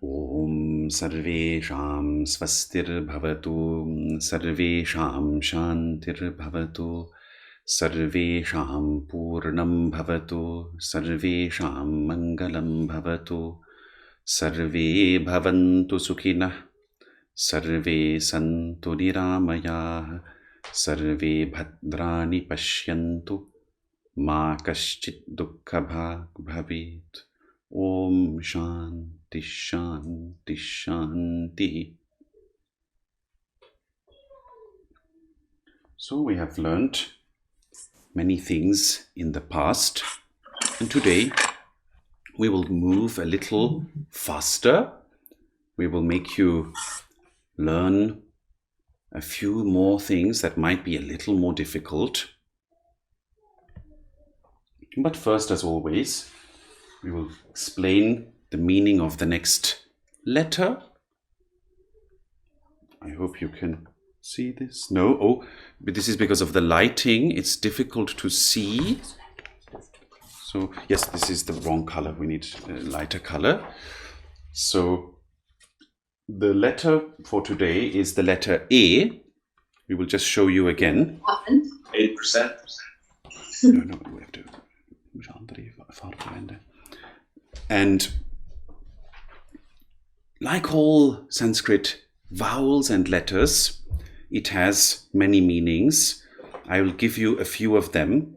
Om Sarvesham Swastir Bhavatu Sarvesham Shantir Bhavatu Sarvesham Purnam Bhavatu Sarvesham Mangalam Bhavatu Sarve Bhavantu Sukhinah Sarve Santu Niramayah Sarve Bhadrani Pashyantu Ma Kaschit Dukkha Bhag Bhavit. Om Shanti Shanti Shanti. So we have learned many things in the past, and today we will move a little faster. We will make you learn a few more things that might be a little more difficult. But first, as always, we will explain the meaning of the next letter. I hope you can see this. No? Oh, but this is because of the lighting. It's difficult to see. So, yes, this is the wrong color. We need a lighter color. So, the letter for today is the letter A. We will just show you again. 8%. No, we have to... And like all Sanskrit vowels and letters, it has many meanings. I will give you a few of them.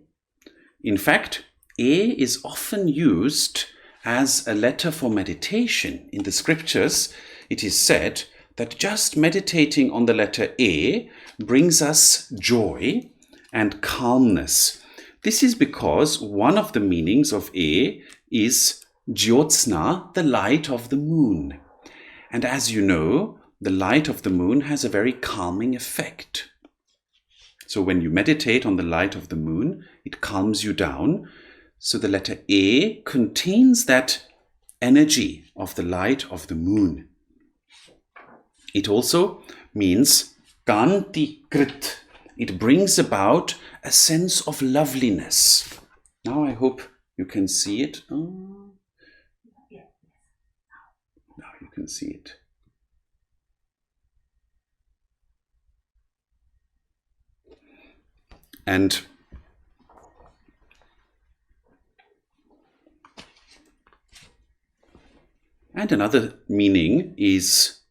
In fact, A is often used as a letter for meditation. In the scriptures, it is said that just meditating on the letter A brings us joy and calmness. This is because one of the meanings of A is Jyotsna, the light of the moon. And as you know, the light of the moon has a very calming effect. So when you meditate on the light of the moon, it calms you down. So the letter A contains that energy of the light of the moon. It also means Kanti Krit. It brings about a sense of loveliness. Now I hope you can see it. Oh. Now you can see it. And another meaning is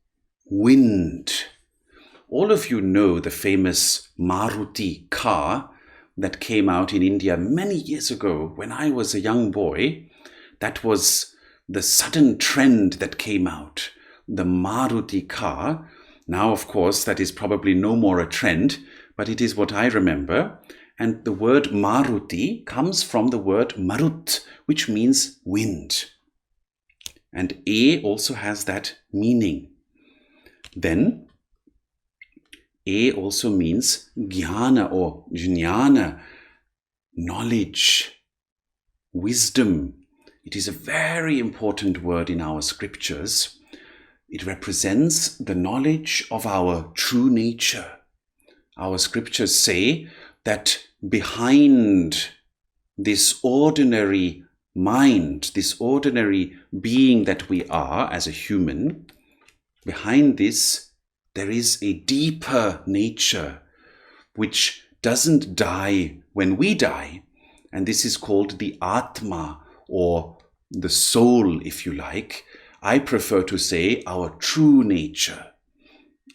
wind. All of you know the famous Maruti car that came out in India many years ago when I was a young boy. That was the sudden trend that came out, the Maruti car. Now, of course, that is probably no more a trend, but it is what I remember. And the word Maruti comes from the word Marut, which means wind. And A also has that meaning. Then, A also means jnana or jnana, knowledge, wisdom. It is a very important word in our scriptures. It represents the knowledge of our true nature. Our scriptures say that behind this ordinary mind, this ordinary being that we are as a human, behind this there is a deeper nature which doesn't die when we die. And this is called the Atma, or the soul, if you like. I prefer to say our true nature.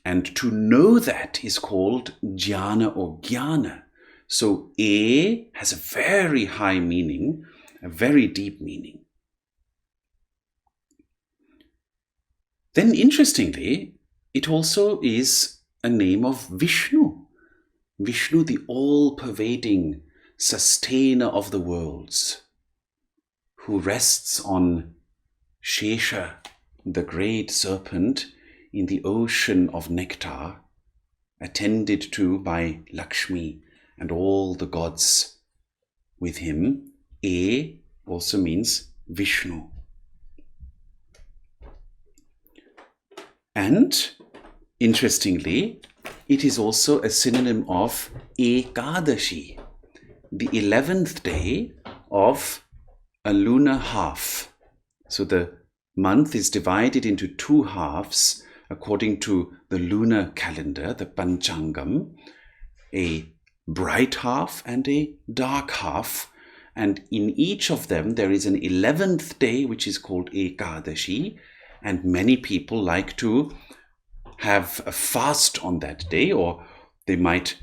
And to know that is called jnana or jnana. So A has a very high meaning, a very deep meaning. Then interestingly, it also is a name of Vishnu. Vishnu, the all-pervading sustainer of the worlds, who rests on Shesha, the great serpent, in the ocean of nectar, attended to by Lakshmi and all the gods with him. A also means Vishnu. And interestingly, it is also a synonym of Ekadashi, the 11th day of a lunar half. So the month is divided into two halves according to the lunar calendar, the Panchangam, a bright half and a dark half. And in each of them, there is an 11th day, which is called Ekadashi. And many people like to have a fast on that day, or they might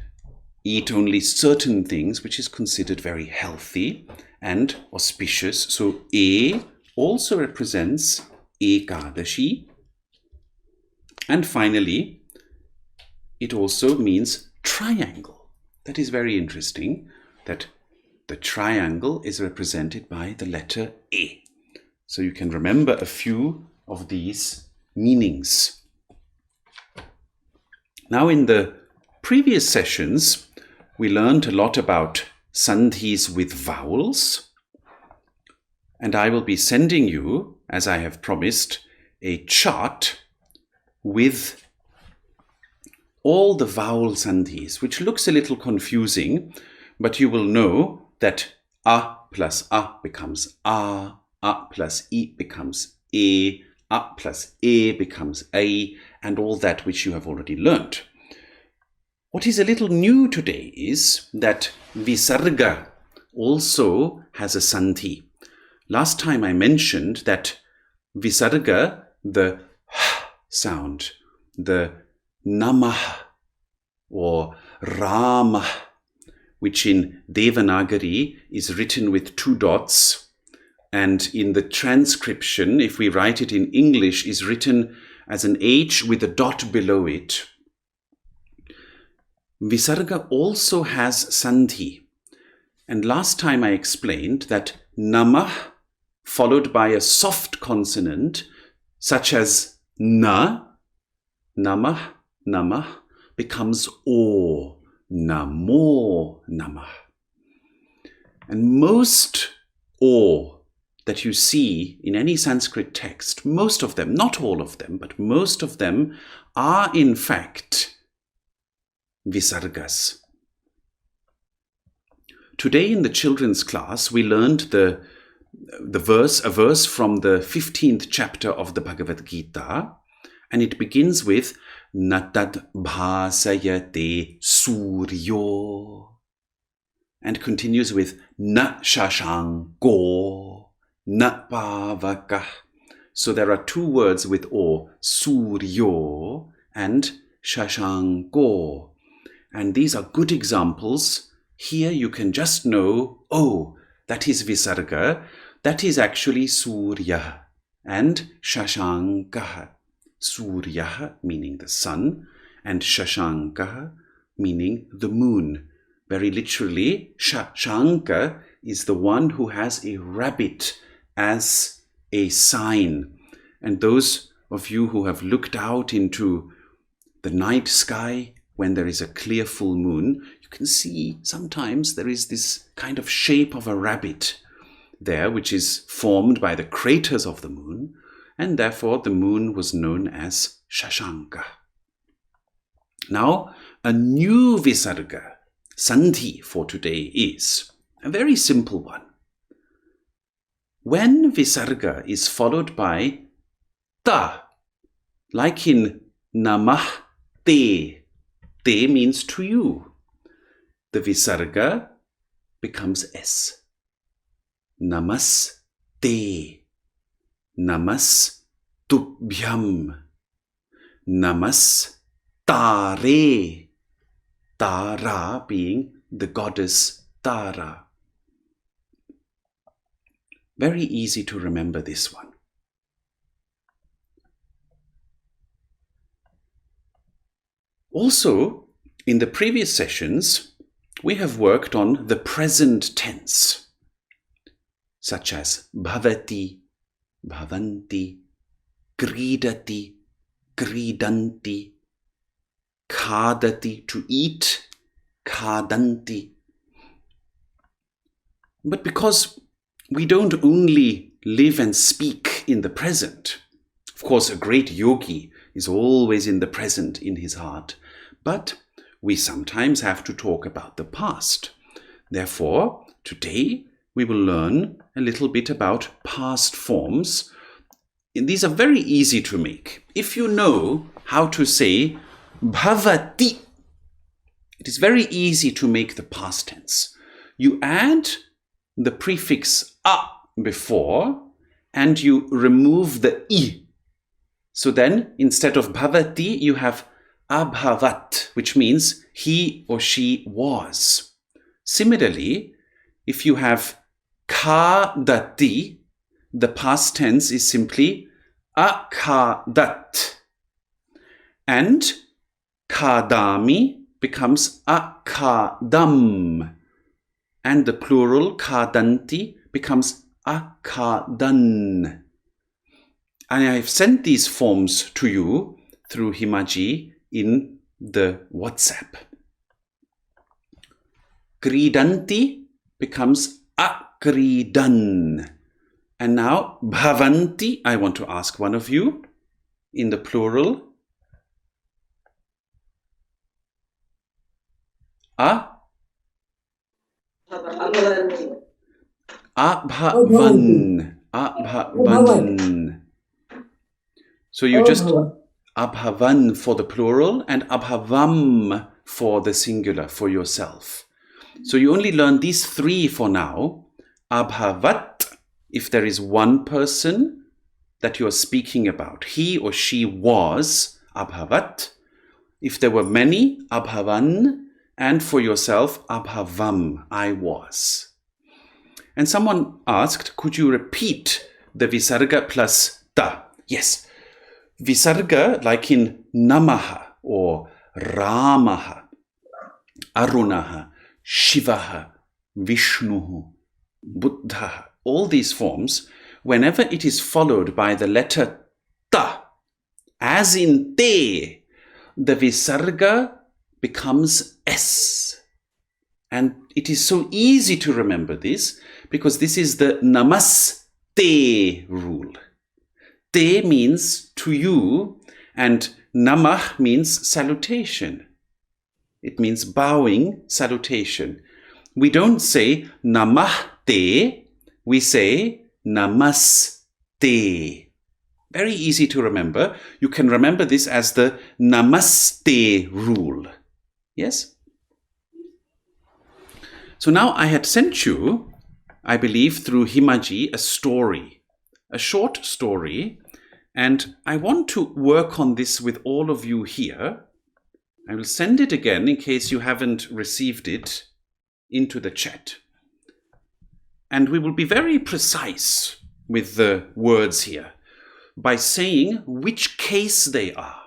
eat only certain things, which is considered very healthy and auspicious. So E also represents Ekadashi. And finally, it also means triangle. That is very interesting, that the triangle is represented by the letter E. So you can remember a few of these meanings. Now, in the previous sessions, we learned a lot about sandhis with vowels. And I will be sending you, as I have promised, a chart with all the vowel sandhis, which looks a little confusing, but you will know that a plus a becomes a plus e becomes e, a plus e becomes a, and all that which you have already learnt. What is a little new today is that visarga also has a sandhi. Last time I mentioned that visarga, the h sound, the namah or rama, which in Devanagari is written with 2 dots, and in the transcription, if we write it in English, is written as an H with a dot below it. Visarga also has sandhi. And last time I explained that namah followed by a soft consonant such as na, namah, namah, becomes o, namo, namah. And most o that you see in any Sanskrit text, most of them, not all of them, but most of them are in fact visargas. Today in the children's class, we learned a verse from the 15th chapter of the Bhagavad Gita, and it begins with Natad bhasayate suryo, and continues with Na shashanko, Na pavaka. So there are 2 words with o, suryo and shashanko. And these are good examples. Here you can just know, oh, that is visarga. That is actually surya and shashanka. Surya meaning the sun, and shashanka meaning the moon. Very literally, shashanka is the one who has a rabbit as a sign. And those of you who have looked out into the night sky when there is a clear full moon, you can see sometimes there is this kind of shape of a rabbit there, which is formed by the craters of the moon, and therefore the moon was known as Shashanka. Now, a new visarga, sandhi, for today is a very simple one. When visarga is followed by ta, like in namah te, te means to you, the visarga becomes s. Namaste, namas tubhyam, namas tare, Tara being the goddess Tara. Very easy to remember this one. Also, in the previous sessions, we have worked on the present tense, such as bhavati, bhavanti, kridati, kridanti, khadati, to eat, khadanti. But because we don't only live and speak in the present, of course, a great yogi is always in the present in his heart, but we sometimes have to talk about the past. Therefore, today we will learn a little bit about past forms, these are very easy to make. If you know how to say bhavati, it is very easy to make the past tense. You add the prefix a before and you remove the I. So then instead of bhavati, you have abhavat, which means he or she was. Similarly, if you have khadati, the past tense is simply akhadat. And khadami becomes akhadam. And the plural khadanti becomes akhadan. And I have sent these forms to you through Himaji in the WhatsApp. Kridanti becomes akridan. And now bhavanti, I want to ask one of you in the plural. Abhavan. Abhavan. So you just abhavan for the plural and abhavam for the singular, for yourself. So you only learn these three for now. Abhavat, if there is one person that you are speaking about. He or she was abhavat. If there were many, abhavan. And for yourself, abhavam, I was. And someone asked, could you repeat the visarga plus ta? Yes. Visarga, like in namaha or ramaha, arunaha, shivaha, vishnuhu, buddhaha, all these forms, whenever it is followed by the letter ta, as in te, the visarga becomes S. And it is so easy to remember this because this is the namaste rule. Te means to you and namah means salutation. It means bowing, salutation. We don't say namaste, we say namaste. Very easy to remember. You can remember this as the namaste rule. Yes? So now I had sent you, I believe through Himaji, a story. A short story, and I want to work on this with all of you here. I will send it again in case you haven't received it into the chat. And we will be very precise with the words here by saying which case they are.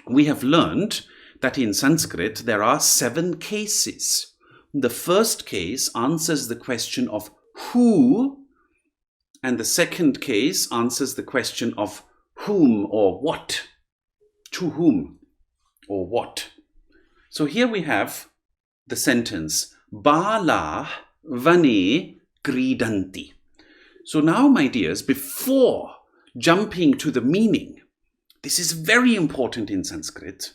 We have learned that in Sanskrit there are 7 cases. The first case answers the question of who, and the second case answers the question of whom or what, to whom or what. So here we have the sentence, Bala vane kridanti. So now, my dears, before jumping to the meaning, this is very important in Sanskrit,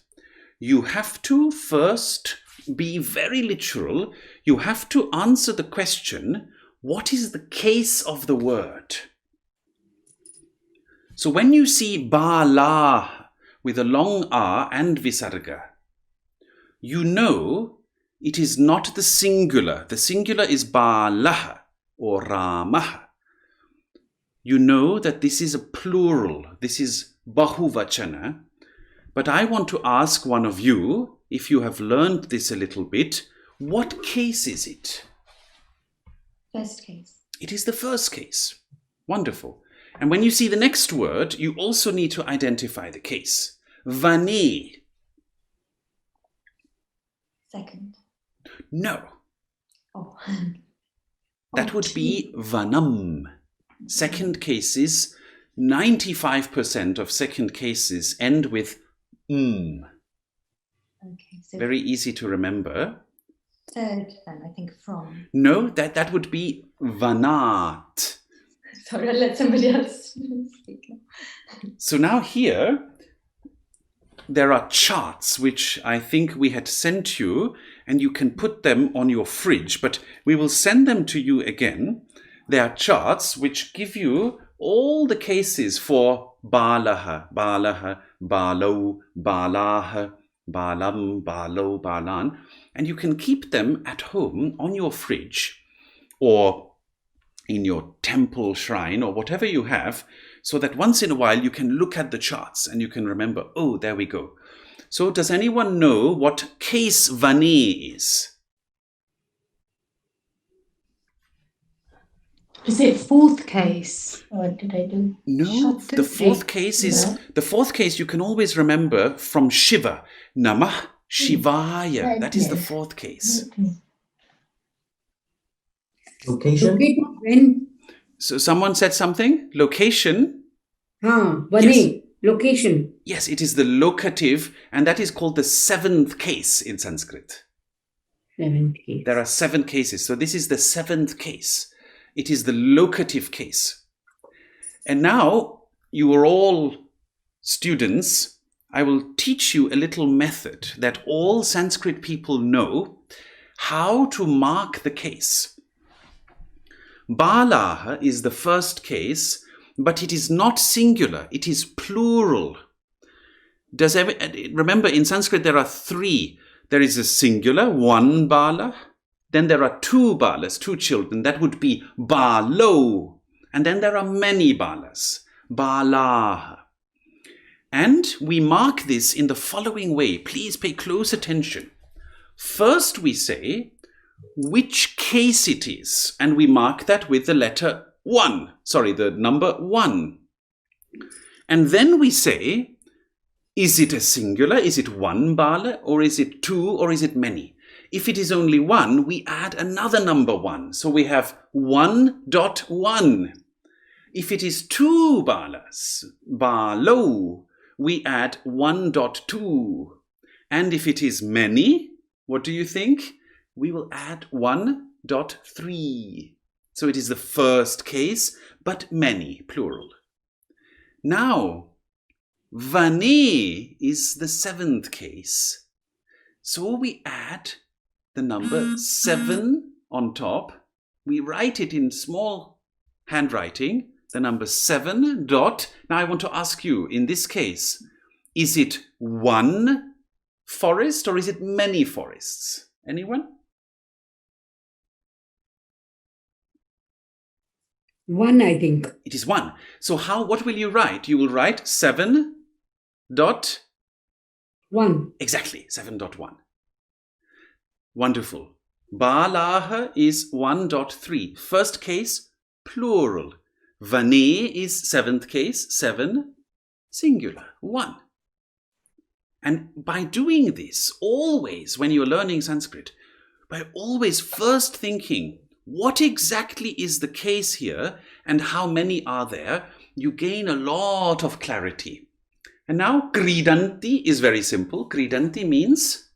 you have to first be very literal. You have to answer the question, what is the case of the word? So when you see bala with a long R and visarga, you know it is not the singular. The singular is balaha or ramaha. You know that this is a plural. This is bahuvachana. But I want to ask one of you, if you have learned this a little bit, what case is it? First case. It is the first case. Wonderful. And when you see the next word, you also need to identify the case. Vane. Second. No. Oh. That would be vanam. Second cases, 95% of second cases end with Okay. So Very easy to remember. third then, I think from. No, that would be vanat. Sorry, I'll let somebody else speak now. So now here, there are charts which I think we had sent you, and you can put them on your fridge, but we will send them to you again. There are charts which give you all the cases for balaha, balaha, balo, balaha, balam, balo, balan, and you can keep them at home on your fridge or in your temple shrine or whatever you have, so that once in a while you can look at the charts and you can remember, oh, there we go. So does anyone know what case vani is? Is it fourth case? Or did I do? No, the fourth case is, the fourth case you can always remember from Shiva. Namah Shivaya. That is the fourth case. Location? When? So someone said something? Location? Vani. Yes. Location. Yes, it is the locative, and that is called the seventh case in Sanskrit. Seventh case. There are 7 cases. So this is the 7th case. It is the locative case. And now you are all students. I will teach you a little method that all Sanskrit people know how to mark the case. Balaha is the first case, but it is not singular, it is plural. Remember, in Sanskrit there are 3. There is a singular, one bala. Then there are 2 balas, 2 children. That would be balo. And then there are many balas, balaha. And we mark this in the following way. Please pay close attention. First we say which case it is, and we mark that with the letter 1. Sorry, the number 1. And then we say, is it a singular? Is it one bala? Or is it 2? Or is it many? If it is only 1, we add another number 1. So we have 1.1. If it is 2 balas, balo, we add 1.2. And if it is many, what do you think? We will add 1.3. So it is the first case, but many, plural. Now, vane is the 7th case. So we add the number 7 on top. We write it in small handwriting, the number 7 dot. Now I want to ask you, in this case, is it one forest or is it many forests? Anyone? 1, I think. It is 1. So what will you write? You will write 7 dot 1. Exactly, 7.1. Wonderful. Balaha is 1.3. First case, plural. Vane is 7th case, 7, singular, 1. And by doing this, always, when you're learning Sanskrit, by always first thinking, what exactly is the case here and how many are there, you gain a lot of clarity. And now, kridanti is very simple. Kridanti means?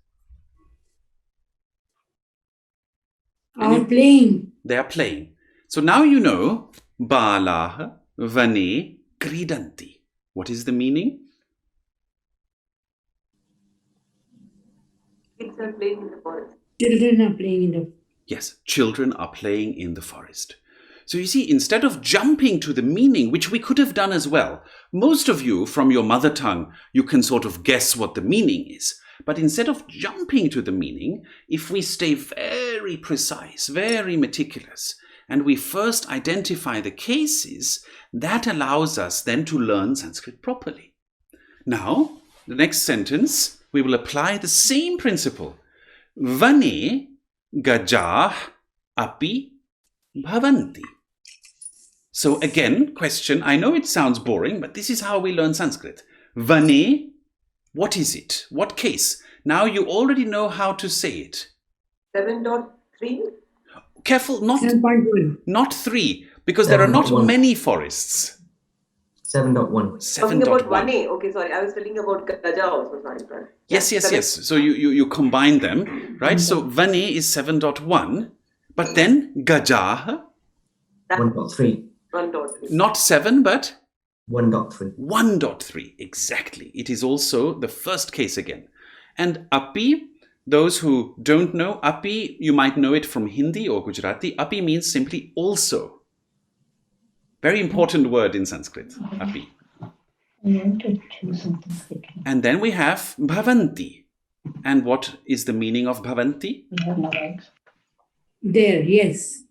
Are playing. They are playing. So now you know, balaha, vane, kridanti. What is the meaning? Kids are playing in the forest. Children are playing in the... Yes, children are playing in the forest. So you see, instead of jumping to the meaning, which we could have done as well, most of you, from your mother tongue, you can sort of guess what the meaning is. But instead of jumping to the meaning, if we stay very precise, very meticulous, and we first identify the cases, that allows us then to learn Sanskrit properly. Now, the next sentence, we will apply the same principle. Vane Gaja api bhavanti. So again, question, I know it sounds boring, but this is how we learn Sanskrit. Vane, what is it? What case? Now you already know how to say it. 7.3? Careful, not 3, because there are not 7.1. many forests. 7.1. Talking about 7.1. 1A. Okay, sorry. I was telling about Gaja also. Sorry. Yes. So you combine them, right? So Vane is 7.1, but then Gaja, 1.3. 1.3. not 7, but 1.3. 1.3. Exactly. It is also the first case again. And api, those who don't know, api, you might know it from Hindi or Gujarati. Api means simply also. Very important word in Sanskrit, api. I want to choose something quickly. And then we have bhavanti. And what is the meaning of bhavanti? We have no rights. There, yes.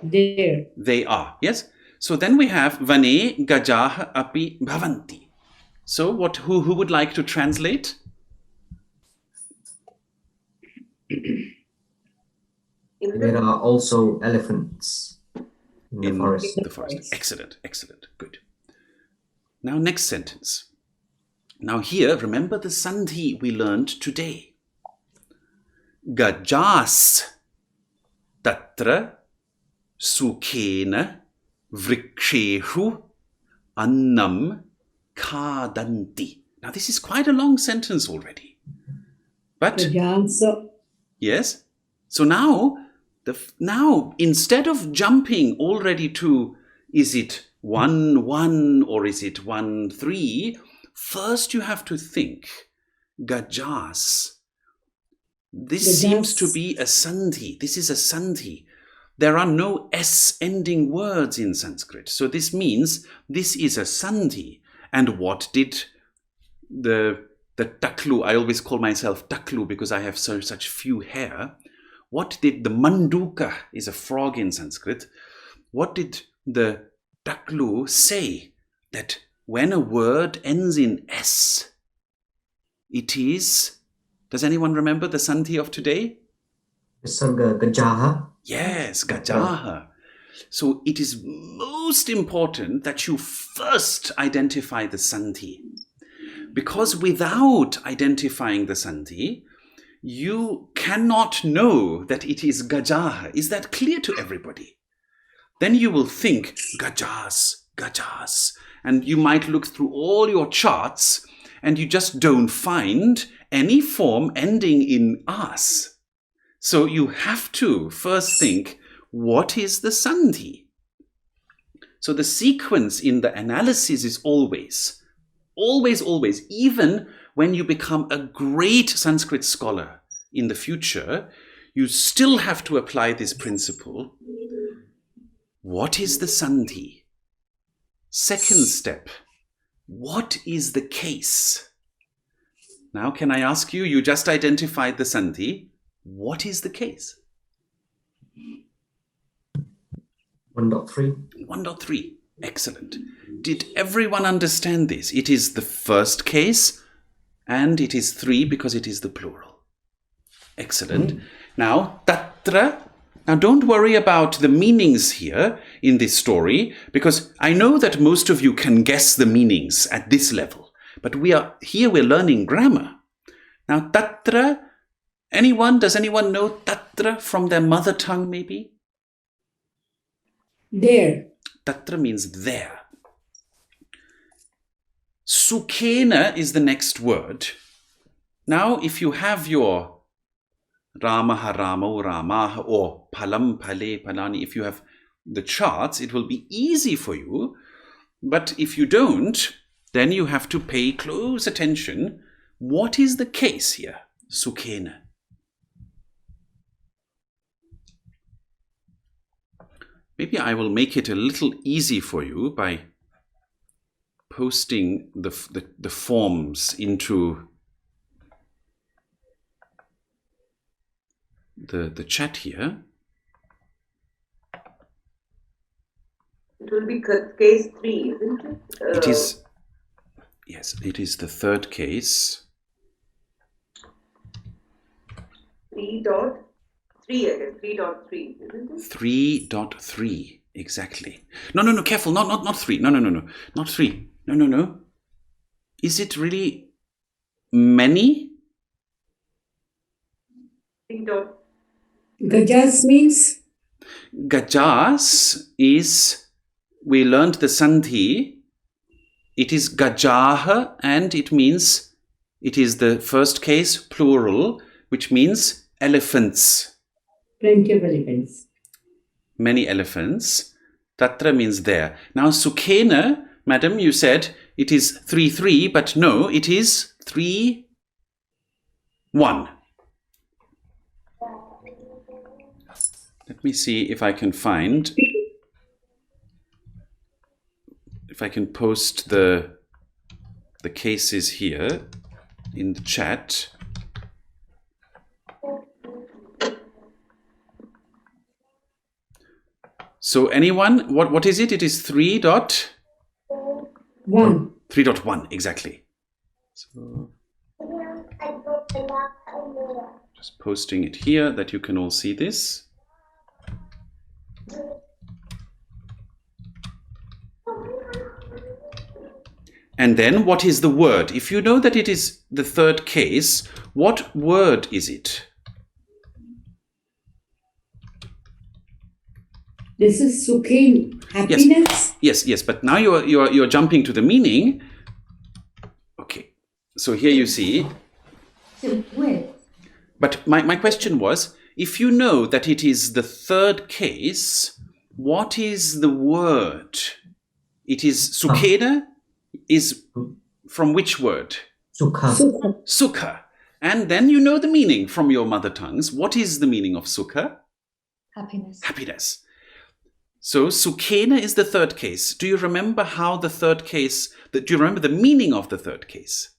There. They are, yes? So then we have vane gajaha api bhavanti. So who would like to translate? There are also elephants in the forest. The forest. Excellent, excellent, good. Now next sentence. Now here, remember the sandhi we learned today. Gajas tatra sukhena vrikshehu annam khadanti. Now this is quite a long sentence already. But Gaja. yes, so now instead of jumping already to is it 1-1 or is it 1-3, first you have to think gajas. This seems to be a sandhi. This is a sandhi. There are no S ending words in Sanskrit. So this means this is a sandhi. And what did the taklu, I always call myself taklu because I have such few hair. What did the manduka, is a frog in Sanskrit, what did the taklu say? That when a word ends in S, it is, does anyone remember the sandhi of today? Visarga gajaha. Yes, gajaha. So it is most important that you first identify the sandhi. Because without identifying the sandhi, you cannot know that it is gajaha. Is that clear to everybody? Then you will think gajas, gajas. And you might look through all your charts and you just don't find any form ending in as. So you have to first think, what is the sandhi? So the sequence in the analysis is always, even when you become a great Sanskrit scholar in the future, you still have to apply this principle. What is the sandhi? Second step, what is the case? Now, can I ask you, you just identified the sandhi. What is the case? 1.3. 1.3. Excellent. Did everyone understand this? It is the first case and it is 3 because it is the plural. Excellent. Now, tatra. Now, don't worry about the meanings here in this story because I know that most of you can guess the meanings at this level. But we're learning grammar. Now, tatra. Does anyone know tatra from their mother tongue maybe? There. Tatra means there. Sukhena is the next word. Now, if you have your Ramaha Ramo Ramaha or Palam Pale Palani, if you have the charts, it will be easy for you. But if you don't, then you have to pay close attention. What is the case here? Sukhena. Maybe I will make it a little easy for you by posting the forms into the chat here. It will be case 3, isn't it? It is, yes, it is the third case. 3.3, I guess. 3.3, isn't it? 3.3, exactly. No, careful, not 3. No, not 3. No. Is it really many? 3. Gajas means? Gajas is, we learned the sandhi. It is gajaha and it means, it is the first case, plural, which means elephants. Plenty of elephants. Many elephants. Tatra means there. Now, sukhena, madam, you said it is 3-3, but no, it is 3-1. Let me see if I can find. if I can post the cases here in the chat. So anyone, what is it? It is 1. 3.1, exactly. So just posting it here that you can all see this. And then what is the word? If you know that it is the third case, what word is it? This is Sukhin, happiness. Yes, but now you're jumping to the meaning. Okay, so here you see. So with. But my question was, if you know that it is the third case, what is the word? It is sukhena, is from which word? Sukha. Sukha. Sukha. And then you know the meaning from your mother tongues. What is the meaning of sukha? Happiness. Happiness. So sukhena is the third case. Do you remember how the third case, do you remember the meaning of the third case?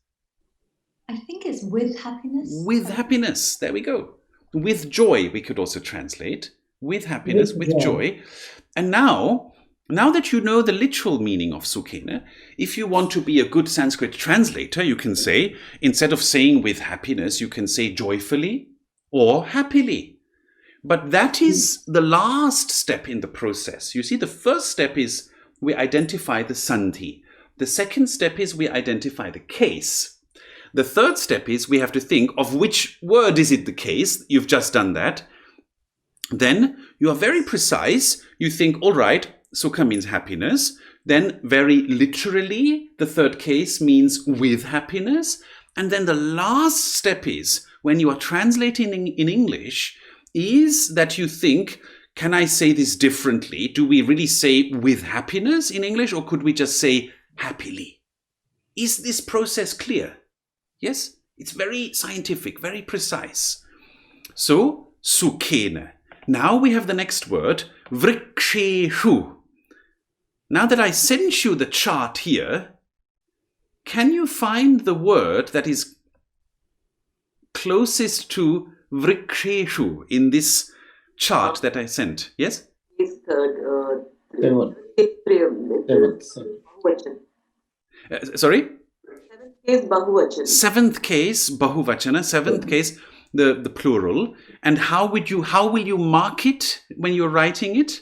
I think it's with happiness. With happiness. There we go. With joy, we could also translate. With happiness, with joy. And now that you know the literal meaning of sukhena, if you want to be a good Sanskrit translator, you can say, instead of saying with happiness, you can say joyfully or happily. But that is the last step in the process. You see, the first step is we identify the sandhi. The second step is we identify the case. The third step is we have to think of which word is it the case. You've just done that. Then you are very precise. You think, all right, sukha means happiness. Then very literally, the third case means with happiness. And then the last step is when you are translating in English, is that you think, can I say this differently? Do we really say with happiness in English, or could we just say happily? Is this process clear? Yes? It's very scientific, very precise. So, sukhena. Now we have the next word, vriksheshu. Now that I sent you the chart here, can you find the word that is closest to vriksheshu in this chart that I sent? Yes? Is third. Sorry? Seventh case Seventh case, Bahuvachana. bahuvachana. Seventh case, the plural. And how will you mark it when you're writing it?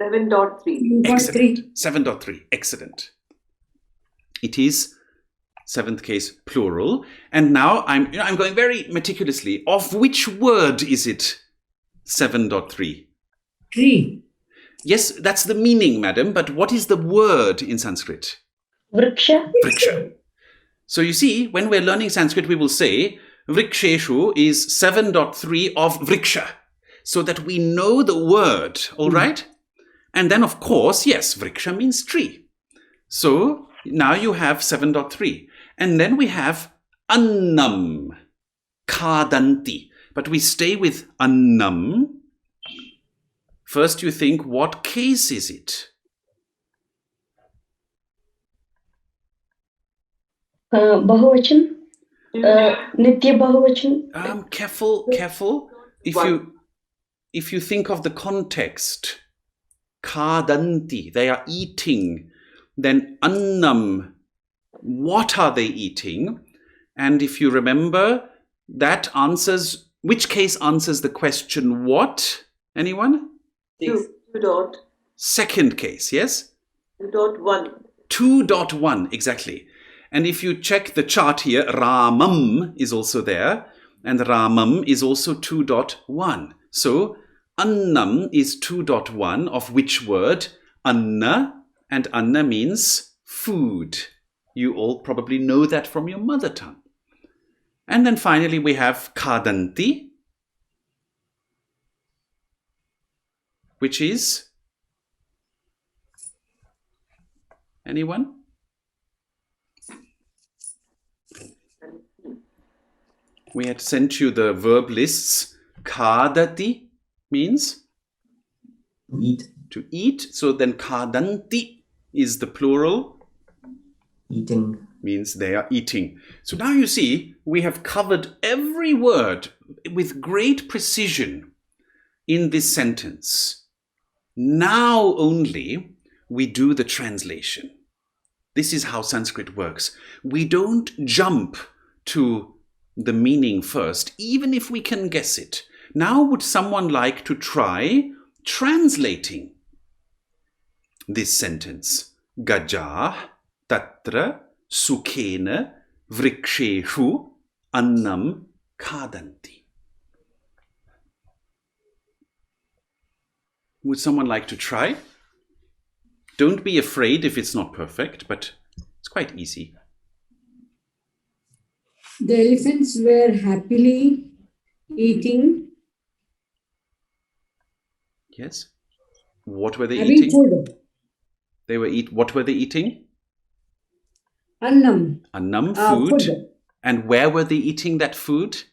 7.3. Excellent. 7.3. Excellent. It is seventh case plural. And now I'm going very meticulously. Of which word is it 7.3? Tree. Yes, that's the meaning, madam. But what is the word in Sanskrit? Vriksha. Vriksha. So you see, when we're learning Sanskrit, we will say Vriksheshu is 7.3 of Vriksha, so that we know the word, all right? And then, of course, yes, Vriksha means tree. So now you have 7.3. And then we have Annam, Khadanti. But we stay with Annam. First you think, what case is it? Bahuvachan. Nitya Bahuvachan. Careful. If you think of the context, Khadanti, they are eating. Then Annam, what are they eating? And if you remember, that answers, which case answers the question what? Anyone? 2. Second case, yes? 2.1. 2.1, exactly. And if you check the chart here, Ramam is also there, and Ramam is also 2.1. So, Annam is 2.1 of which word? Anna, and Anna means food. You all probably know that from your mother tongue. And then finally we have Khadanti, which is? Anyone? We had sent you the verb lists. Khadati means? Eat. To eat. So then khadanti is the plural. Eating. Means they are eating. So now you see, we have covered every word with great precision in this sentence. Now only we do the translation. This is how Sanskrit works. We don't jump to the meaning first, even if we can guess it. Now would someone like to try translating this sentence? Gaja tatra sukhena vriksheshu annam khadanti. Would someone like to try? Don't be afraid if it's not perfect, but it's quite easy. The elephants were happily eating, Yes? What were they having eating? food. What were they eating? Annam. Annam, food. And where were they eating that food?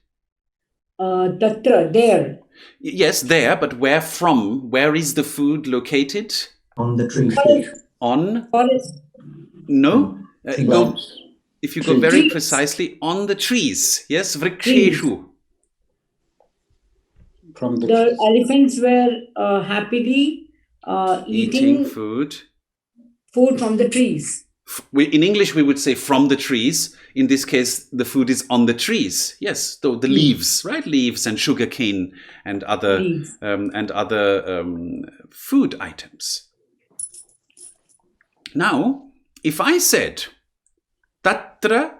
Tatra, there. Yes, there, but where from? Where is the food located? On the tree. On? Forest. No? Plants. If you go very Trees. precisely, on the trees. Yes, vriksheshu. From the The trees. elephants were happily eating food. food from the trees. In English, we would say from the trees. In this case, the food is on the trees. Yes, the leaves, right? Leaves and sugarcane and other Leaves. food items. Now, if I said tatra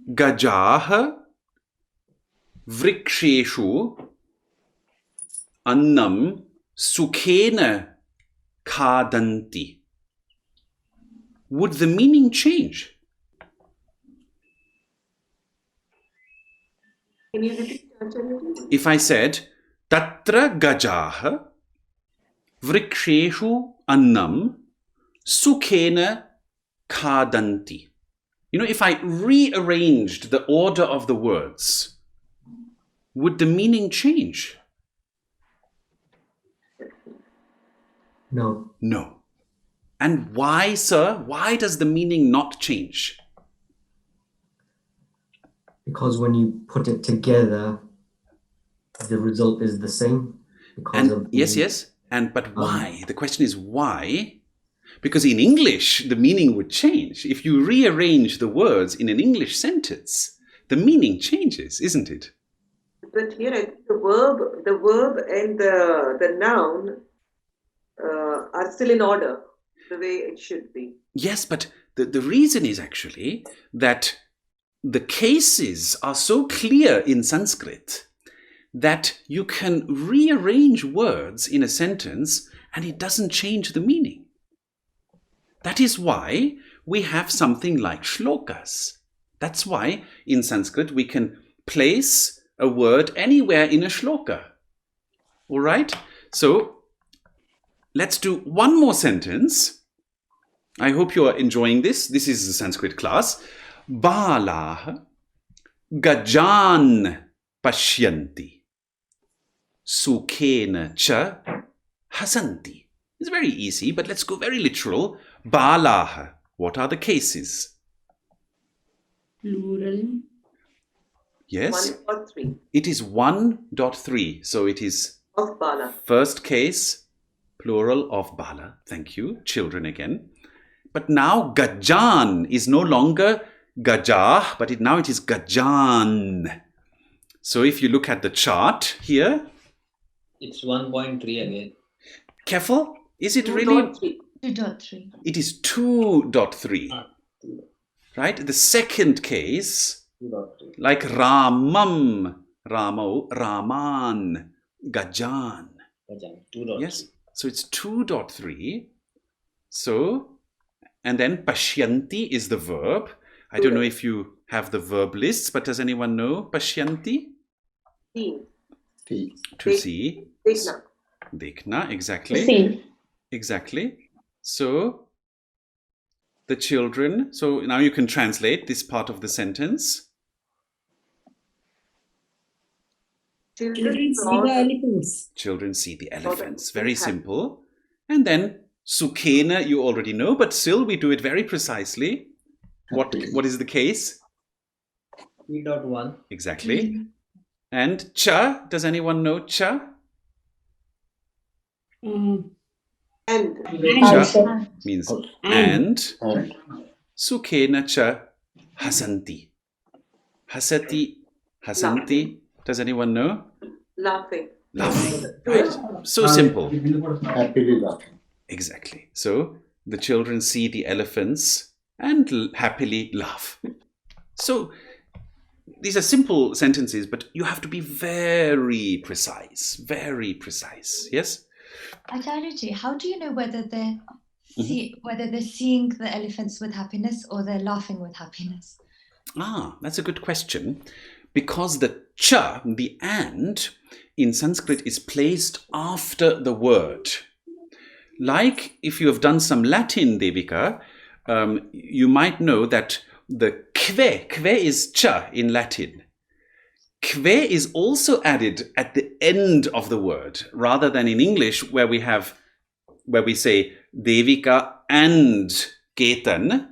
gajaha vriksheshu annam sukhena khadanti, would the meaning change? Can you repeat, Acharya? If I said tatra gajaha vriksheshu annam sukhena khadanti. You know, if I rearranged the order of the words, would the meaning change? No. No. And why, sir? Why does the meaning not change? Because when you put it together, the result is the same. Because of Yes. But why? The question is why? Because in English, the meaning would change. If you rearrange the words in an English sentence, the meaning changes, isn't it? But here I think the verb and the noun are still in order, the way it should be. Yes, but the reason is actually that the cases are so clear in Sanskrit that you can rearrange words in a sentence and it doesn't change the meaning. That is why we have something like shlokas. That's why in Sanskrit we can place a word anywhere in a shloka. All right? So let's do one more sentence. I hope you are enjoying this. This is the Sanskrit class. Balah gajan pashyanti sukhena cha hasanti. It's very easy, but let's go very literal. Balah. What are the cases? Plural. Yes? 1.3 It is 1.3. So it is of Bala. first case, plural of Bala. Thank you. Children again. But now Gajan is no longer Gajah, but now it is Gajan. So if you look at the chart here. It's 1.3 again. Careful. Is it really? 2.3. 2.3. It is 2.3. Right? The second case, 2.3. like Ramam, Ramo, Raman, Gajan. 2.3. Yes. So it's 2.3. So, and then Pashyanti is the verb. I don't know if you have the verb lists, but does anyone know Pashyanti? Seen. To see. Dekna. Dekhna, exactly. See. Exactly. So, the children. So now you can translate this part of the sentence. Children see the elephants. Children see the elephants. Very simple. And then Sukhena, you already know, but still we do it very precisely. What is the case? 3.1. Exactly. And cha, does anyone know cha? And Cha means And. and. Sukhena cha hasanti. Hasati, hasanti. Does anyone know? Laughing. Laughing. Right? So simple. Happily laughing. Exactly. So the children see the elephants and happily laugh. So these are simple sentences, but you have to be very precise. Very precise. Yes? Acharyaji, how do you know whether they're seeing the elephants with happiness or they're laughing with happiness? Ah, that's a good question. Because the cha, the and, in Sanskrit is placed after the word. Like if you have done some Latin, Devika, you might know that the kve is cha in Latin. Kve is also added at the end of the word, rather than in English where we say Devika and Ketan,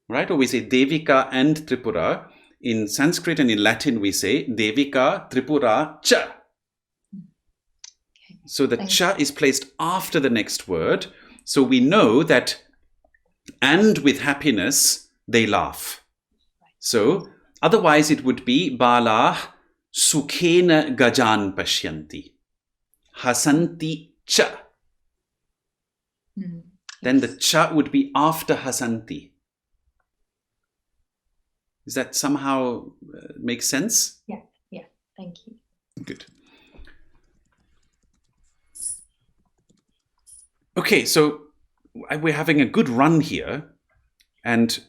right? Or we say Devika and Tripura. In Sanskrit and in Latin we say Devika Tripura cha. So the cha is placed after the next word. So we know that and with happiness they laugh. So otherwise it would be Balah Sukhena Gajan Pashyanti. Hasanti cha. Then the cha would be after Hasanti. Does that somehow make sense? Yeah, thank you. Good. Okay, so we're having a good run here, and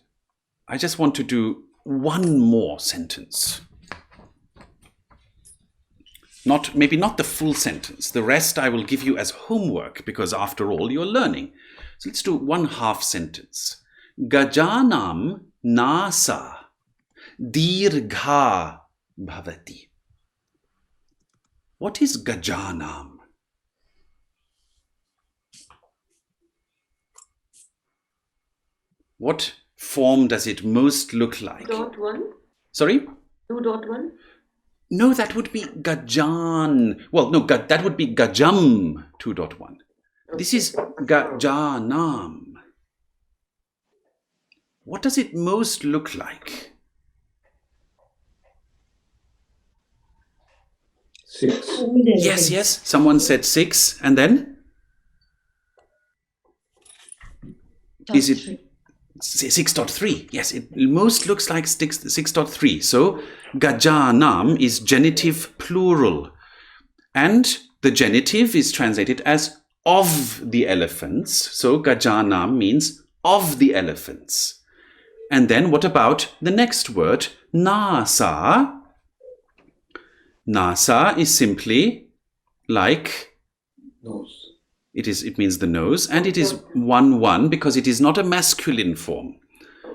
I just want to do one more sentence. Maybe not the full sentence. The rest I will give you as homework, because after all, you're learning. So let's do one half sentence. Gajanam nasa dirgha bhavati. What is Gajanam? What form does it most look like? 2.1? Sorry? 2.1? No, that would be Gajan. Well, no, that would be Gajam 2.1. This is Gajanam. What does it most look like? 6. Yes. Someone said 6. And then? Is it 6.3? Yes, it most looks like 6.3. So Gajanam is genitive plural. And the genitive is translated as of the elephants. So Gajanam means of the elephants. And then what about the next word? Nasa. Nasa is simply like Nose. it means the nose, and it is 1 because it is not a masculine form.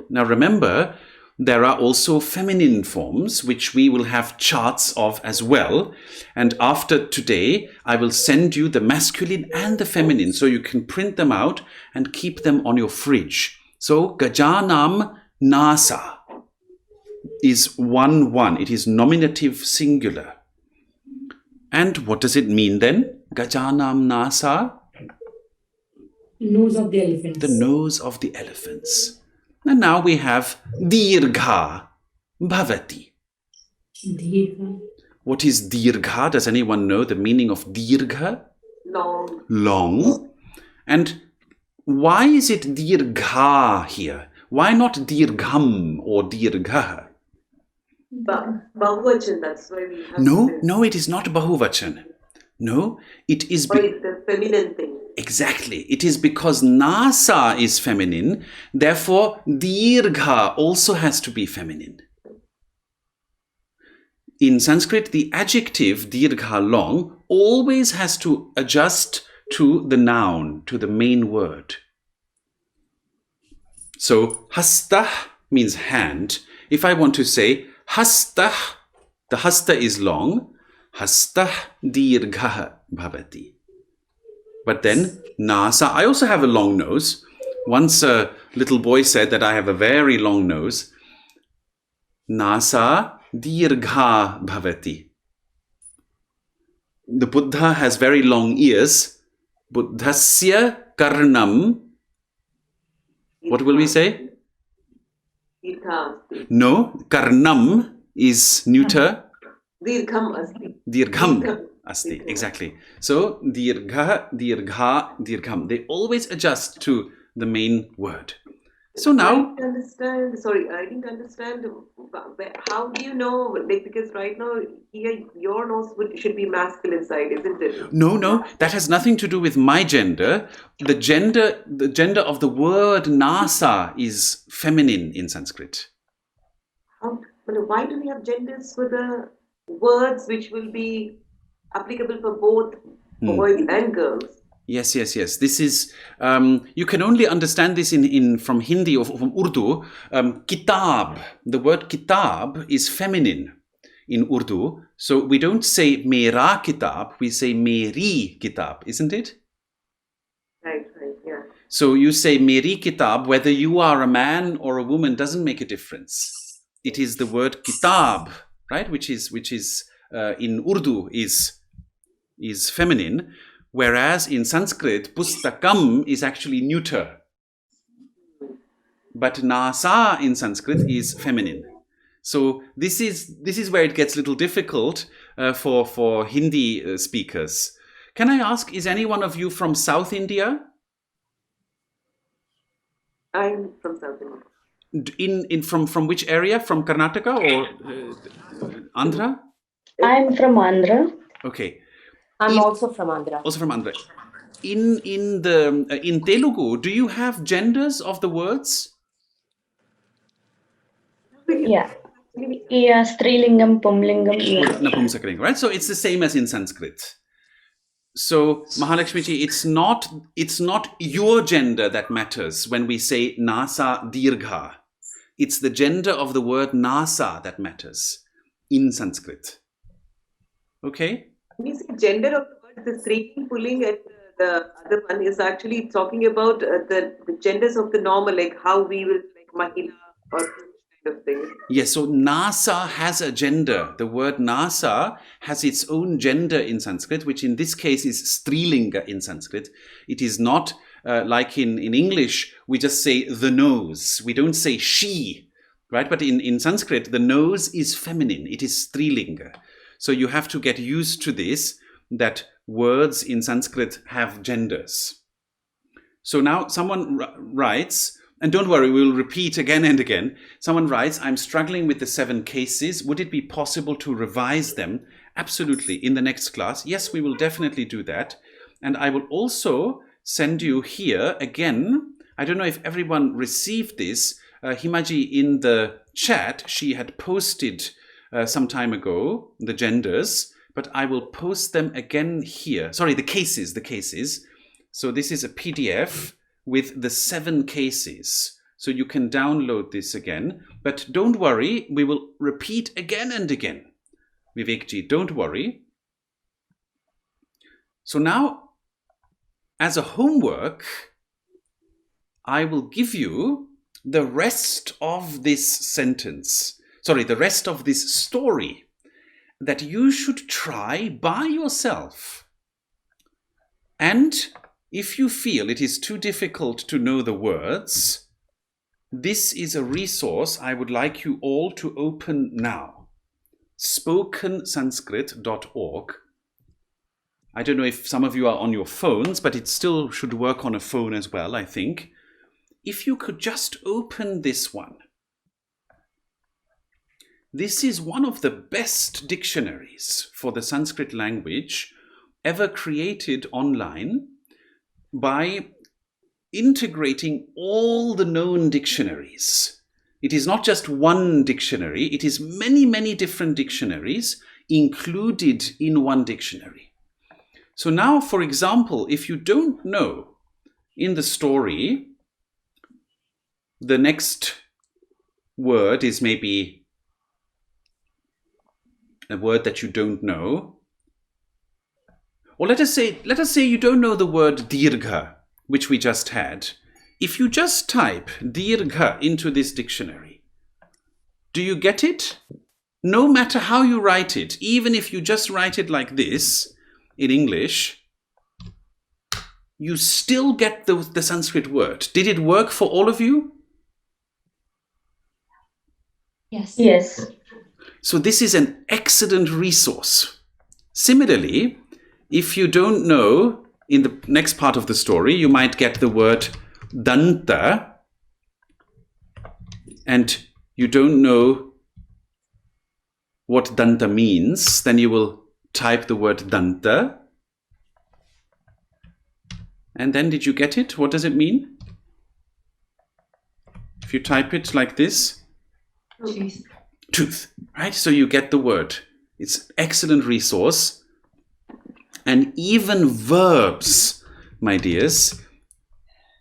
Now remember, there are also feminine forms which we will have charts of as well, and after today I will send you the masculine and the feminine so you can print them out and keep them on your fridge. So Gajanam nasa is 1. It is nominative singular. And what does it mean then? Gajanam nasa? Nose of the elephants. The nose of the elephants. And now we have dirgha bhavati. Dirgha. What is dirgha? Does anyone know the meaning of dirgha? Long. Long. And why is it dirgha here? Why not dirgham or dirgha? Bahuvachan, that's why we have No, it is not bahuvachan. No, it is... it's the feminine thing. Exactly. It is because nasa is feminine, therefore dirgha also has to be feminine. In Sanskrit, the adjective dirgha long always has to adjust to the noun, to the main word. So hastah means hand. If I want to say hastah, the hasta is long, hastah dirgha bhavati. But then nasa, I also have a long nose. Once a little boy said that I have a very long nose. Nasa dirgha bhavati. The Buddha has very long ears. Buddhasya karnam. What will we say? No, karnam is neuter. Dirgham asti. Dirgham asti, exactly. So dirgha, dirgham. They always adjust to the main word. So now, I didn't understand. How do you know? Like, because right now here your nose should be masculine side, isn't it? no, that has nothing to do with my gender. The gender of the word nasa is feminine in Sanskrit. Why do we have genders for the words which will be applicable for both boys and girls? Yes. This is you can only understand this in from Hindi or from Urdu. Kitab. The word kitab is feminine in Urdu, so we don't say mera kitab. We say meri kitab, isn't it? Right, yeah. So you say meri kitab, whether you are a man or a woman doesn't make a difference. It is the word kitab, right? Which is in Urdu is feminine. Whereas in Sanskrit, pustakam is actually neuter. But nasa in Sanskrit is feminine. So this is where it gets a little difficult for Hindi speakers. Can I ask, is any one of you from South India? I'm from South India. From which area? From Karnataka or Andhra? I'm from Andhra. Okay. I'm also from Andhra. Also from Andhra. In Telugu, do you have genders of the words? Yeah. Yeah, Strilingam, Pumlingam. Yeah. Napumsakalinga, right? So it's the same as in Sanskrit. So Mahalakshmiji, it's not your gender that matters when we say nasa dirgha. It's the gender of the word nasa that matters in Sanskrit. Okay? When you say gender of the word, the striling, pulling, and the other one is actually talking about the genders of the normal, like how we will, like mahila or kind of thing. Yes, so nasa has a gender. The word nasa has its own gender in Sanskrit, which in this case is strilinga in Sanskrit. It is not like in English, we just say the nose. We don't say she, right? But in Sanskrit, the nose is feminine. It is strilinga. So you have to get used to this, that words in Sanskrit have genders. So now someone writes, and don't worry, we'll repeat again and again. Someone writes, I'm struggling with the 7 cases. Would it be possible to revise them? Absolutely, in the next class. Yes, we will definitely do that. And I will also send you here again. I don't know if everyone received this. Himaji, in the chat, she had posted some time ago the genders, but I will post them again here. Sorry, the cases. So this is a PDF with the 7 cases. So you can download this again. But don't worry, we will repeat again and again. Vivekji, don't worry. So now, as a homework, I will give you the rest of this sentence. Sorry, the rest of this story that you should try by yourself. And if you feel it is too difficult to know the words, this is a resource I would like you all to open now. spokensanskrit.org. I don't know if some of you are on your phones, but it still should work on a phone as well, I think. If you could just open this one. This is one of the best dictionaries for the Sanskrit language ever created online by integrating all the known dictionaries. It is not just one dictionary, it is many, many different dictionaries included in one dictionary. So now, for example, if you don't know in the story, the next word is maybe a word that you don't know. Or let us say you don't know the word dirgha, which we just had. If you just type dirgha into this dictionary, do you get it? No matter how you write it, even if you just write it like this in English, you still get the Sanskrit word. Did it work for all of you? Yes. Yes. So this is an excellent resource. Similarly, if you don't know, in the next part of the story, you might get the word danta, and you don't know what danta means, then you will type the word danta. And then did you get it? What does it mean? If you type it like this? Tooth. Tooth, right? So you get the word. It's an excellent resource. And even verbs, my dears,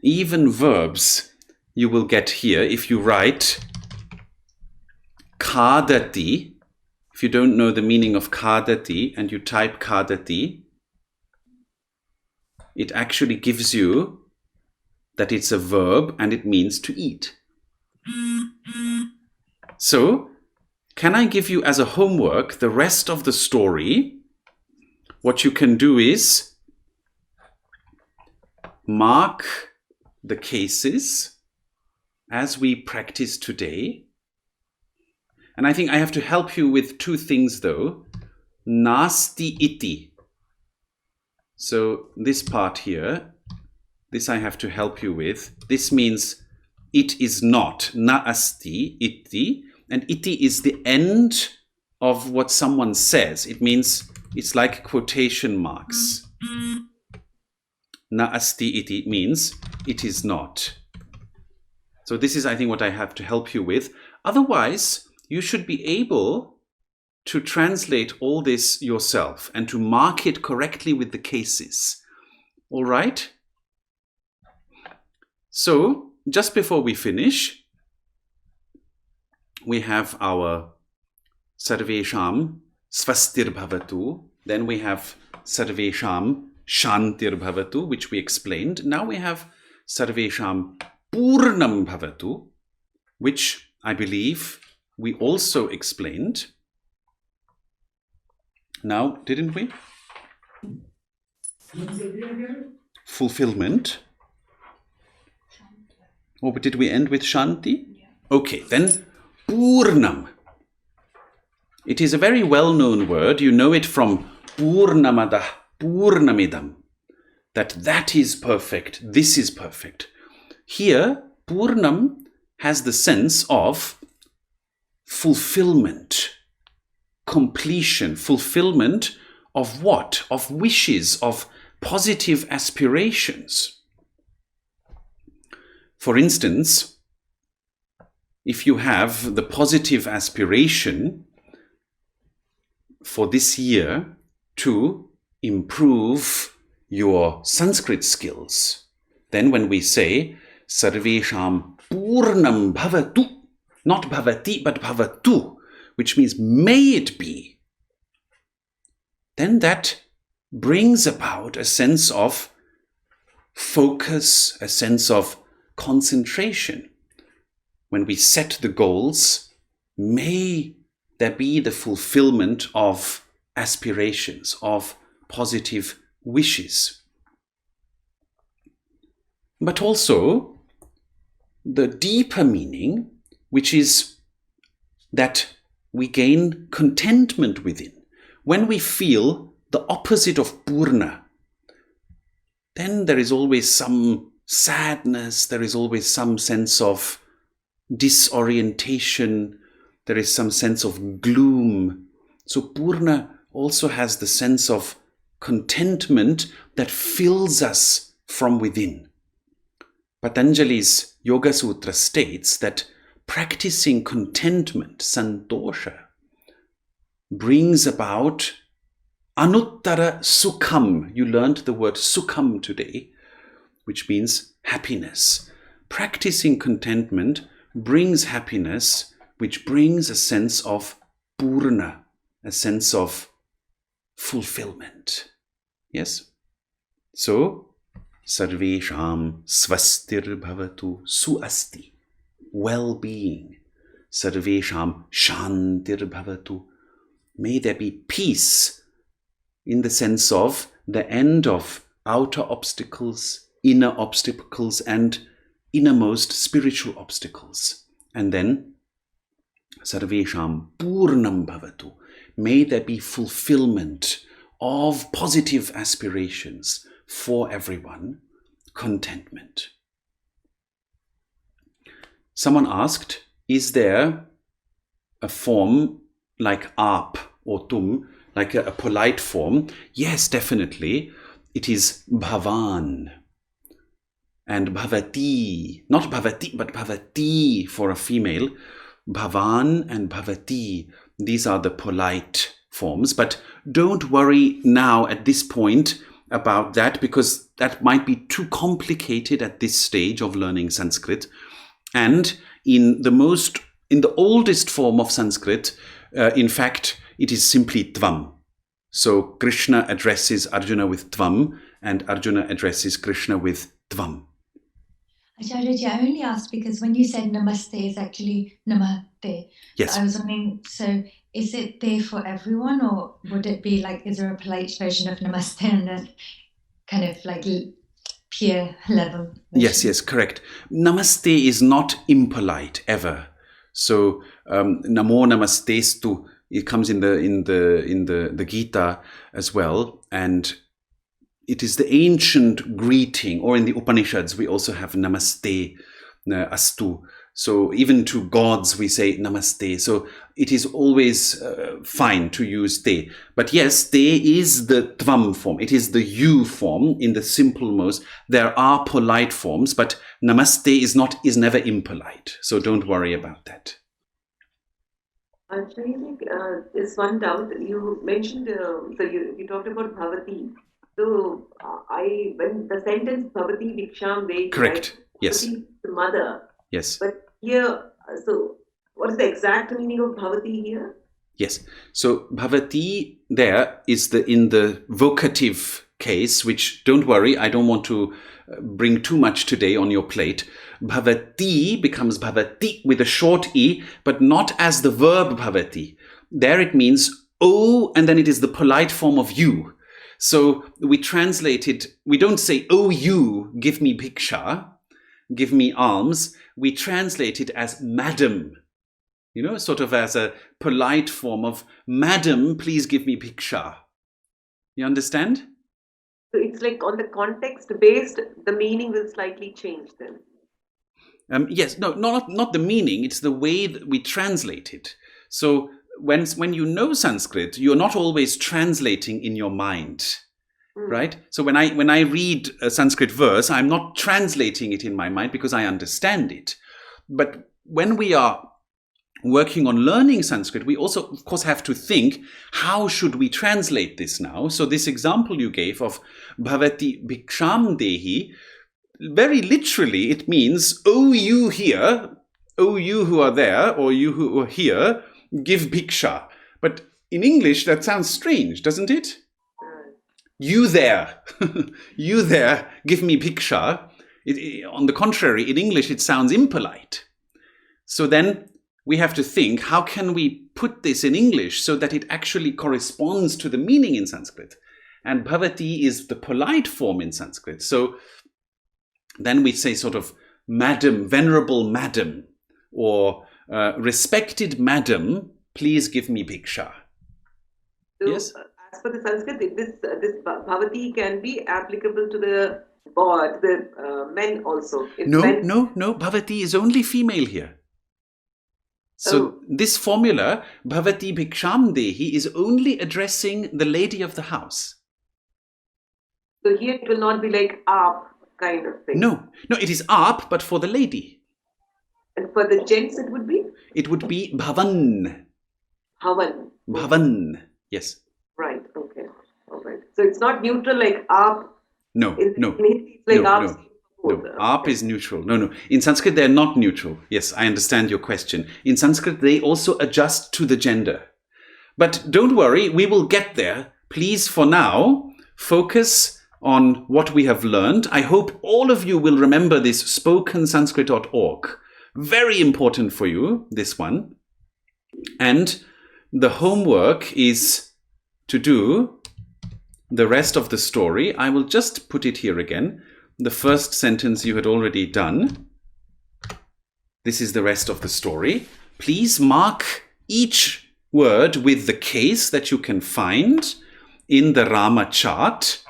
even verbs you will get here if you write khadati. If you don't know the meaning of khadati and you type khadati, it actually gives you that it's a verb and it means to eat. So, can I give you as a homework the rest of the story? What you can do is mark the cases as we practice today. And I think I have to help you with two things though. Nasti iti. So this part here, this I have to help you with. This means it is not. Naasti iti. And iti is the end of what someone says. It means it's like quotation marks. Naasti iti means it is not. So this is, I think, what I have to help you with. Otherwise, you should be able to translate all this yourself and to mark it correctly with the cases. All right? So, just before we finish, we have our Sarvesham Svastir Bhavatu. Then we have Sarvesham Shantir Bhavatu, which we explained. Now we have Sarvesham Purnam Bhavatu, which I believe we also explained. Now, didn't we? Fulfillment. Or did we end with Shanti? Okay, then Purnam. It is a very well-known word. You know it from Purnamadah, Purnamidam. That is perfect. This is perfect. Here, Purnam has the sense of fulfillment, completion, fulfillment of what? Of wishes, of positive aspirations. For instance, if you have the positive aspiration for this year to improve your Sanskrit skills, then when we say Sarvesham Purnam Bhavatu, not Bhavati but Bhavatu, which means may it be, then that brings about a sense of focus, a sense of concentration. When we set the goals, may there be the fulfillment of aspirations, of positive wishes. But also the deeper meaning, which is that we gain contentment within. When we feel the opposite of Purna, then there is always some sadness, there is always some sense of disorientation, there is some sense of gloom. So Purna also has the sense of contentment that fills us from within. Patanjali's Yoga Sutra states that practicing contentment, santosha, brings about anuttara sukham. You learned the word sukham today, which means happiness. Practicing contentment brings happiness, which brings a sense of purna, a sense of fulfillment. Yes? So, Sarvesham swastir bhavatu suasti. Well-being. Sarvesham shantir bhavatu. May there be peace in the sense of the end of outer obstacles, inner obstacles, and innermost spiritual obstacles. And then, Sarvesham Purnam bhavatu. May there be fulfillment of positive aspirations for everyone, contentment. Someone asked, is there a form like aap or tum, like a polite form? Yes, definitely. It is bhavan and bhavati, not bhavati, but bhavati for a female. Bhavan and bhavati, these are the polite forms. But don't worry now at this point about that, because that might be too complicated at this stage of learning Sanskrit. And in the oldest form of Sanskrit, in fact, it is simply tvam. So Krishna addresses Arjuna with tvam, and Arjuna addresses Krishna with tvam. Acharyaji, I only asked because when you said namaste is actually namaste. Yes. So I was wondering, so is it there for everyone, or would it be like, is there a polite version of namaste and a kind of like peer level version? Yes, correct. Namaste is not impolite ever. So namo namastestu, it comes in the Gita as well, and it is the ancient greeting, or in the Upanishads we also have namaste astu. So even to gods we say namaste. So it is always fine to use te. But yes, te is the tvam form. It is the you form in the simple most. There are polite forms, but namaste is never impolite. So don't worry about that. There's one doubt. You mentioned, so you talked about bhavati. So when the sentence bhavati viksham dehi, Correct. right? Yes. Bhavati is the mother. Yes. But here, so what is the exact meaning of bhavati here? Yes. So bhavati there is in the vocative case, which don't worry, I don't want to bring too much today on your plate. Bhavati becomes bhavati with a short e, but not as the verb bhavati. There it means oh, and then it is the polite form of you. So we translate it, we don't say, oh, you, give me bhiksha, give me alms. We translate it as madam, sort of as a polite form of madam, please give me bhiksha. You understand? So it's like on the context based, the meaning will slightly change then. Yes, no, not the meaning, it's the way that we translate it. So when you know Sanskrit, you're not always translating in your mind, right? So when I read a Sanskrit verse, I'm not translating it in my mind because I understand it. But when we are working on learning Sanskrit, we also, of course, have to think, how should we translate this now? So this example you gave of bhavati bhiksham dehi, very literally it means, oh, you here, oh, you who are there, or you who are here, give bhiksha. But in English, that sounds strange, doesn't it? You there, you there, give me bhiksha. On the contrary, in English, it sounds impolite. So then we have to think, how can we put this in English so that it actually corresponds to the meaning in Sanskrit? And bhavati is the polite form in Sanskrit. So then we say sort of madam, venerable madam, or respected madam, please give me bhiksha. So, yes? As per the Sanskrit, this bhavati can be applicable to the board, the men also. No, bhavati is only female here. So this formula, bhavati bhiksham dehi, is only addressing the lady of the house. So here it will not be like aap kind of thing. No, it is aap, but for the lady. And for the gents it would be? It would be bhavan. Bhavan, yes. Right, okay. All right. So it's not neutral like aap. No. It's like aap. No, aap is neutral. No. In Sanskrit, they're not neutral. Yes, I understand your question. In Sanskrit, they also adjust to the gender. But don't worry, we will get there. Please, for now, focus on what we have learned. I hope all of you will remember this spokensanskrit.org. Very important for you, this one. And the homework is to do the rest of the story. I will just put it here again. The first sentence you had already done. This is the rest of the story. Please mark each word with the case that you can find in the Rama chart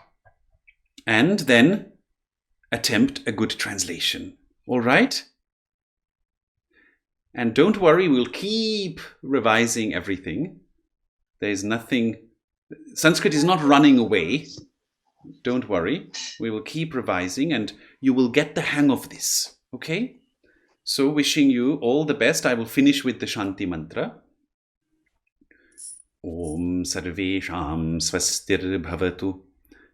and then attempt a good translation. All right? And don't worry, we'll keep revising everything. There's nothing... Sanskrit is not running away. Don't worry. We will keep revising and you will get the hang of this. Okay? So wishing you all the best. I will finish with the Shanti mantra. Om Sarvesham Swastir Bhavatu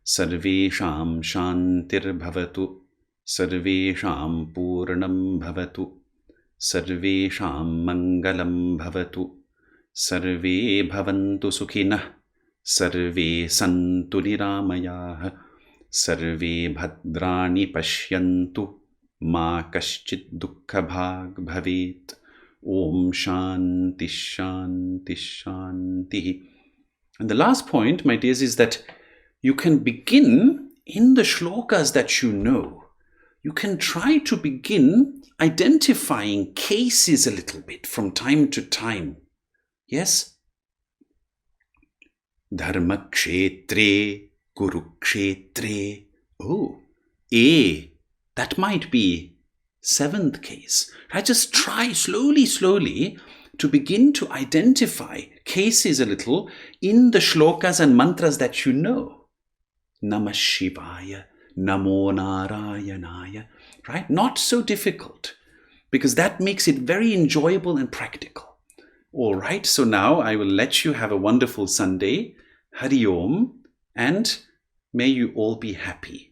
Sarvesham Shantir Bhavatu Sarvesham Purnam Bhavatu Sarvesham Mangalam Bhavatu Sarve Bhavantu Sukhinah Sarve Santu Niramayah Sarve Bhadrani Pashyantu Ma Kaschit Dukkha Bhag Bhavet Om Shanti Shanti Shanti. And the last point, my dears, is that you can begin in the shlokas that you know. You can try to begin identifying cases a little bit from time to time. Yes? Dharma kshetre, kurukshetre. Oh, that might be 7th case. Right? Just try slowly to begin to identify cases a little in the shlokas and mantras that you know. Namah Shivaya, Namo Narayanaya. Right? Not so difficult, because that makes it very enjoyable and practical. All right, so now I will let you have a wonderful Sunday. Hari Om, and may you all be happy.